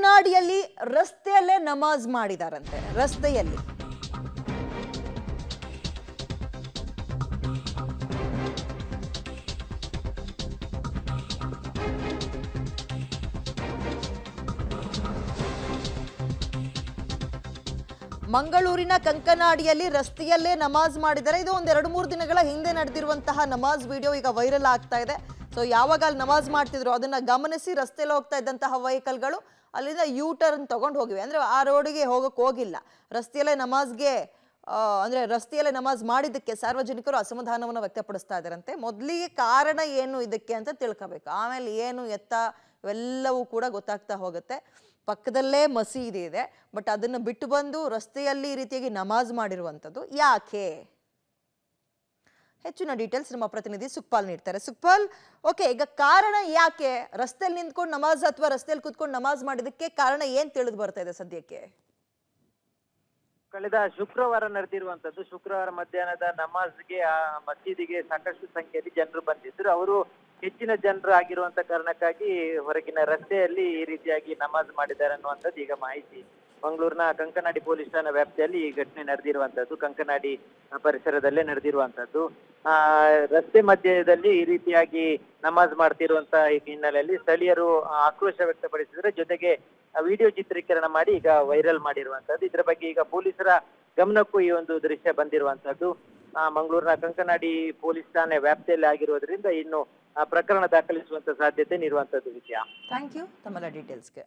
ಕಂಕನಾಡಿಯಲ್ಲಿ ರಸ್ತೆಯಲ್ಲೇ ನಮಾಜ್ ಮಾಡಿದಾರಂತೆ. ರಸ್ತೆಯಲ್ಲಿ ಮಂಗಳೂರಿನ ಕಂಕನಾಡಿಯಲ್ಲಿ ರಸ್ತೆಯಲ್ಲೇ ನಮಾಜ್ ಮಾಡಿದ್ದಾರೆ. ಇದು ಒಂದು 2-3 ದಿನಗಳ ಹಿಂದೆ ನಡೆದಿರುವಂತಹ ನಮಾಜ್ ವಿಡಿಯೋ ಈಗ ವೈರಲ್ ಆಗ್ತಾ ಇದೆ. ಸೊ ಯಾವಾಗ ಅಲ್ಲಿ ನಮಾಜ್ ಮಾಡ್ತಿದ್ರು ಅದನ್ನ ಗಮನಿಸಿ ರಸ್ತೆಯಲ್ಲಿ ಹೋಗ್ತಾ ಇದ್ದಂತಹ ವೆಹಿಕಲ್ಗಳು ಅಲ್ಲಿಂದ ಯೂ ಟರ್ನ್ ತಗೊಂಡು ಹೋಗಿವೆ. ಅಂದ್ರೆ ಆ ರೋಡಿಗೆ ಹೋಗಕ್ಕೆ ಹೋಗಿಲ್ಲ. ರಸ್ತೆಯಲ್ಲೇ ನಮಾಜ್ಗೆ ಅಂದ್ರೆ ರಸ್ತೆಯಲ್ಲೇ ನಮಾಜ್ ಮಾಡಿದ್ದಕ್ಕೆ ಸಾರ್ವಜನಿಕರು ಅಸಮಾಧಾನವನ್ನು ವ್ಯಕ್ತಪಡಿಸ್ತಾ ಇದ್ದಾರಂತೆ. ಮೊದಲಿಗೆ ಕಾರಣ ಏನು ಇದಕ್ಕೆ ಅಂತ ತಿಳ್ಕೋಬೇಕು, ಆಮೇಲೆ ಏನು ಎತ್ತ ಇವೆಲ್ಲವೂ ಕೂಡ ಗೊತ್ತಾಗ್ತಾ ಹೋಗುತ್ತೆ. ಪಕ್ಕದಲ್ಲೇ ಮಸೀದಿ ಇದೆ, ಬಟ್ ಅದನ್ನು ಬಿಟ್ಟು ಬಂದು ರಸ್ತೆಯಲ್ಲಿ ಈ ರೀತಿಯಾಗಿ ನಮಾಜ್ ಮಾಡಿರುವಂಥದ್ದು ಯಾಕೆ? ಹೆಚ್ಚಿನ ಡೀಟೇಲ್ಸ್ ನಮ್ಮ ಪ್ರತಿನಿಧಿ ಸುಕ್ಪಾಲ್ ನೀಡ್ತಾರೆ. ಸುಕ್ಪಾಲ್, ಓಕೆ, ಈಗ ಕಾರಣ ಯಾಕೆ ರಸ್ತೆಯಲ್ಲಿ ನಿಂತ್ಕೊಂಡು ನಮಾಜ್ ಅಥವಾ ರಸ್ತೆಯಲ್ಲಿ ಕೂತ್ಕೊಂಡು ನಮಾಜ್ ಮಾಡಿದಕ್ಕೆ ಕಾರಣ ಏನ್ ತಿಳಿದು ಬರ್ತಾ ಇದೆ ಸದ್ಯಕ್ಕೆ? ಕಳೆದ ಶುಕ್ರವಾರ ನಡೆದಿರುವಂತದ್ದು. ಶುಕ್ರವಾರ ಮಧ್ಯಾಹ್ನದ ನಮಾಜ್ಗೆ ಆ ಮಸೀದಿಗೆ ಸಾಕಷ್ಟು ಸಂಖ್ಯೆಯಲ್ಲಿ ಜನರು ಬಂದಿದ್ರು. ಅವರು ಹೆಚ್ಚಿನ ಜನರು ಆಗಿರುವಂತ ಕಾರಣಕ್ಕಾಗಿ ಹೊರಗಿನ ರಸ್ತೆಯಲ್ಲಿ ಈ ರೀತಿಯಾಗಿ ನಮಾಜ್ ಮಾಡಿದ್ದಾರೆ ಅನ್ನುವಂಥದ್ದು ಈಗ ಮಾಹಿತಿ. ಮಂಗಳೂರಿನ ಕಂಕನಾಡಿ ಪೊಲೀಸ್ ಠಾಣಾ ವ್ಯಾಪ್ತಿಯಲ್ಲಿ ಈ ಘಟನೆ ನಡೆದಿರುವಂತದ್ದು. ಕಂಕನಾಡಿ ಪರಿಸರದಲ್ಲೇ ನಡೆದಿರುವಂತದ್ದು. ರಸ್ತೆ ಮಧ್ಯದಲ್ಲಿ ಈ ರೀತಿಯಾಗಿ ನಮಾಜ್ ಮಾಡ್ತಿರುವಂತ ಹಿನ್ನೆಲೆಯಲ್ಲಿ ಸ್ಥಳೀಯರು ಆಕ್ರೋಶ ವ್ಯಕ್ತಪಡಿಸಿದ್ರೆ, ಜೊತೆಗೆ ವಿಡಿಯೋ ಚಿತ್ರೀಕರಣ ಮಾಡಿ ಈಗ ವೈರಲ್ ಮಾಡಿರುವಂತದ್ದು. ಇದರ ಬಗ್ಗೆ ಈಗ ಪೊಲೀಸರ ಗಮನಕ್ಕೂ ಈ ಒಂದು ದೃಶ್ಯ ಬಂದಿರುವಂತದ್ದು. ಮಂಗಳೂರಿನ ಕಂಕನಾಡಿ ಪೊಲೀಸ್ ಠಾಣೆ ವ್ಯಾಪ್ತಿಯಲ್ಲಿ ಆಗಿರುವುದರಿಂದ ಇನ್ನು ಪ್ರಕರಣ ದಾಖಲಿಸುವಂತ ಸಾಧ್ಯತೆ ಇರುವಂತದ್ದು ವಿಷಯ. ಥ್ಯಾಂಕ್ ಯು ತಮ್ಮೆಲ್ಲ ಡೀಟೇಲ್ಸ್ಗೆ.